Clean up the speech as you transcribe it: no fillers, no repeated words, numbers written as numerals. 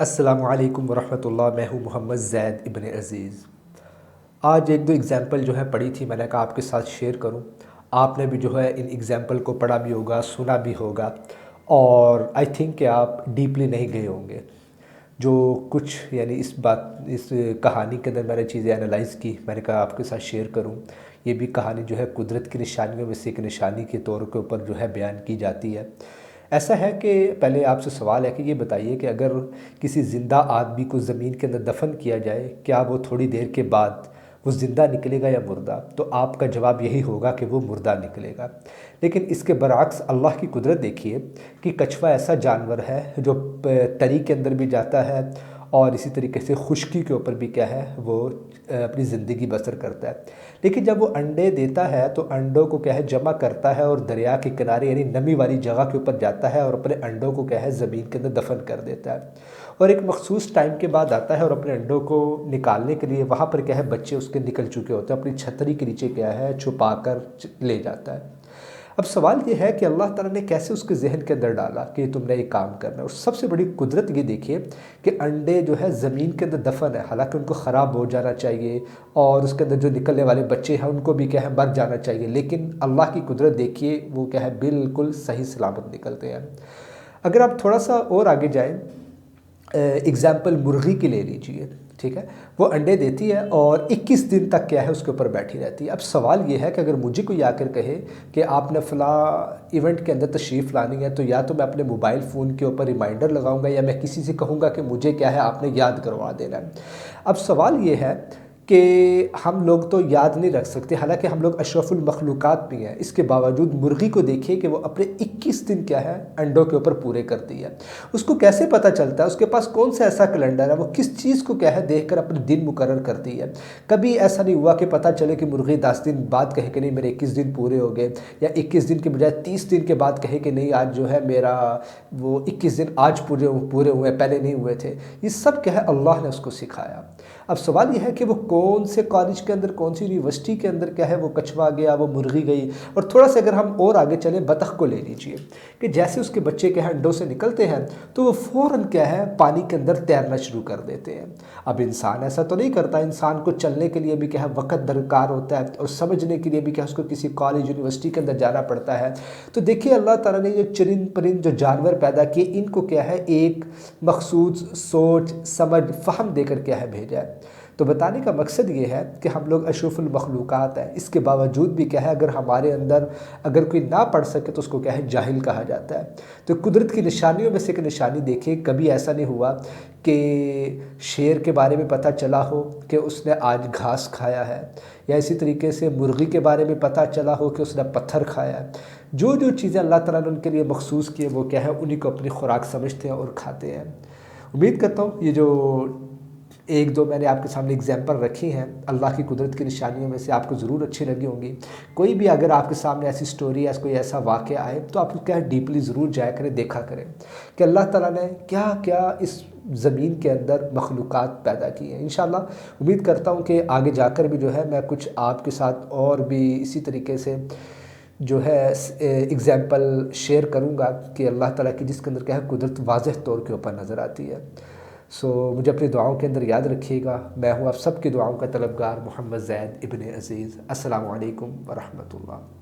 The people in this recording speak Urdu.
السلام علیکم ورحمۃ اللہ۔ میں ہوں محمد زید ابن عزیز۔ آج ایک دو اگزامپل جو ہے پڑھی تھی، میں نے کہا آپ کے ساتھ شیئر کروں۔ آپ نے بھی جو ہے ان اگزامپل کو پڑھا بھی ہوگا، سنا بھی ہوگا، اور آئی تھنک کہ آپ ڈیپلی نہیں گئے ہوں گے۔ جو کچھ یعنی اس کہانی کے اندر میں نے چیزیں انالائز کی، میں نے کہا آپ کے ساتھ شیئر کروں۔ یہ بھی کہانی جو ہے قدرت کی نشانیوں میں سے ایک نشانی کے طور کے اوپر جو ہے بیان کی جاتی ہے۔ ایسا ہے کہ پہلے آپ سے سوال ہے کہ یہ بتائیے کہ اگر کسی زندہ آدمی کو زمین کے اندر دفن کیا جائے، کیا وہ تھوڑی دیر کے بعد وہ زندہ نکلے گا یا مردہ؟ تو آپ کا جواب یہی ہوگا کہ وہ مردہ نکلے گا۔ لیکن اس کے برعکس اللہ کی قدرت دیکھیے کہ کچھوا ایسا جانور ہے جو تری کے اندر بھی جاتا ہے اور اسی طریقے سے خشکی کے اوپر بھی کیا ہے وہ اپنی زندگی بسر کرتا ہے۔ لیکن جب وہ انڈے دیتا ہے تو انڈوں کو کیا ہے جمع کرتا ہے اور دریا کے کنارے یعنی نمی والی جگہ کے اوپر جاتا ہے اور اپنے انڈوں کو کیا ہے زمین کے اندر دفن کر دیتا ہے، اور ایک مخصوص ٹائم کے بعد آتا ہے اور اپنے انڈوں کو نکالنے کے لیے وہاں پر کیا ہے بچے اس کے نکل چکے ہوتے ہیں، اپنی چھتری کے نیچے کیا ہے چھپا کر لے جاتا ہے۔ اب سوال یہ ہے کہ اللہ تعالیٰ نے کیسے اس کے ذہن کے اندر ڈالا کہ تم نے یہ کام کرنا ہے؟ اور سب سے بڑی قدرت یہ دیکھیے کہ انڈے جو ہے زمین کے اندر دفن ہے، حالانکہ ان کو خراب ہو جانا چاہیے اور اس کے اندر جو نکلنے والے بچے ہیں ان کو بھی کیا ہے مر جانا چاہیے، لیکن اللہ کی قدرت دیکھیے وہ کیا ہے بالکل صحیح سلامت نکلتے ہیں۔ اگر آپ تھوڑا سا اور آگے جائیں، اگزامپل مرغی کی لے لیجئے، ٹھیک ہے؟ وہ انڈے دیتی ہے اور 21 دن تک کیا ہے اس کے اوپر بیٹھی رہتی ہے۔ اب سوال یہ ہے کہ اگر مجھے کوئی آ کر کہے کہ آپ نے فلاں ایونٹ کے اندر تشریف لانی ہے، تو یا تو میں اپنے موبائل فون کے اوپر ریمائنڈر لگاؤں گا یا میں کسی سے کہوں گا کہ مجھے کیا ہے آپ نے یاد کروا دینا ہے۔ اب سوال یہ ہے کہ ہم لوگ تو یاد نہیں رکھ سکتے، حالانکہ ہم لوگ اشرف المخلوقات بھی ہیں، اس کے باوجود مرغی کو دیکھیے کہ وہ اپنے 21 دن کیا ہے انڈوں کے اوپر پورے کرتی ہے۔ اس کو کیسے پتہ چلتا ہے؟ اس کے پاس کون سا ایسا کیلنڈر ہے؟ وہ کس چیز کو کیا ہے دیکھ کر اپنے دن مقرر کرتی ہے؟ کبھی ایسا نہیں ہوا کہ پتہ چلے کہ مرغی 10 دن بعد کہے کہ نہیں میرے 21 دن پورے ہو گئے، یا 21 دن کے بجائے 30 دن کے بعد کہے کہ نہیں آج جو ہے میرا وہ 21 دن آج پورے ہوئے، پہلے نہیں ہوئے تھے۔ یہ سب کیا ہے اللہ نے اس کو سکھایا۔ اب سوال یہ ہے کہ وہ کون سے کالج کے اندر، کون سی یونیورسٹی کے اندر کیا ہے وہ کچھوا گیا، وہ مرغی گئی۔ اور تھوڑا سا اگر ہم اور آگے چلیں، بطخ کو لے لیجئے کہ جیسے اس کے بچے کیا ہے انڈوں سے نکلتے ہیں تو وہ فوراً کیا ہے پانی کے اندر تیرنا شروع کر دیتے ہیں۔ اب انسان ایسا تو نہیں کرتا، انسان کو چلنے کے لیے بھی کیا ہے وقت درکار ہوتا ہے، اور سمجھنے کے لیے بھی کیا اس کو کسی کالج یونیورسٹی کے اندر جانا پڑتا ہے۔ تو دیکھیے اللہ تعالیٰ نے یہ چرند پرند جو جانور پیدا کیے، ان کو کیا ہے ایک مخصوص سوچ سمجھ فہم دے کر کیا ہے بھیجا ہے۔ تو بتانے کا مقصد یہ ہے کہ ہم لوگ اشرف المخلوقات ہیں، اس کے باوجود بھی کیا ہے اگر ہمارے اندر اگر کوئی نہ پڑھ سکے تو اس کو کیا ہے جاہل کہا جاتا ہے۔ تو قدرت کی نشانیوں میں سے ایک نشانی دیکھیے، کبھی ایسا نہیں ہوا کہ شیر کے بارے میں پتہ چلا ہو کہ اس نے آج گھاس کھایا ہے، یا اسی طریقے سے مرغی کے بارے میں پتہ چلا ہو کہ اس نے پتھر کھایا ہے۔ جو چیزیں اللہ تعالیٰ نے ان کے لیے مخصوص کی ہیں وہ کیا ہے انہی کو اپنی خوراک سمجھتے ہیں اور کھاتے ہیں۔ امید کرتا ہوں یہ جو ایک دو میں نے آپ کے سامنے اگزامپل رکھی ہیں اللہ کی قدرت کی نشانیوں میں سے، آپ کو ضرور اچھی لگی ہوں گی۔ کوئی بھی اگر آپ کے سامنے ایسی سٹوری یا کوئی ایسا واقعہ آئے تو آپ کیا ڈیپلی ضرور جایا کریں، دیکھا کریں کہ اللہ تعالیٰ نے کیا کیا اس زمین کے اندر مخلوقات پیدا کی ہیں۔ انشاءاللہ امید کرتا ہوں کہ آگے جا کر بھی جو ہے میں کچھ آپ کے ساتھ اور بھی اسی طریقے سے جو ہے اگزامپل شیئر کروں گا کہ اللہ تعالیٰ کی جس کے اندر کیا ہے قدرت واضح طور کے اوپر نظر آتی ہے۔ مجھے اپنی دعاؤں کے اندر یاد رکھیے گا۔ میں ہوں آپ سب کی دعاؤں کا طلبگار محمد زید ابن عزیز۔ السلام علیکم ورحمۃ اللہ۔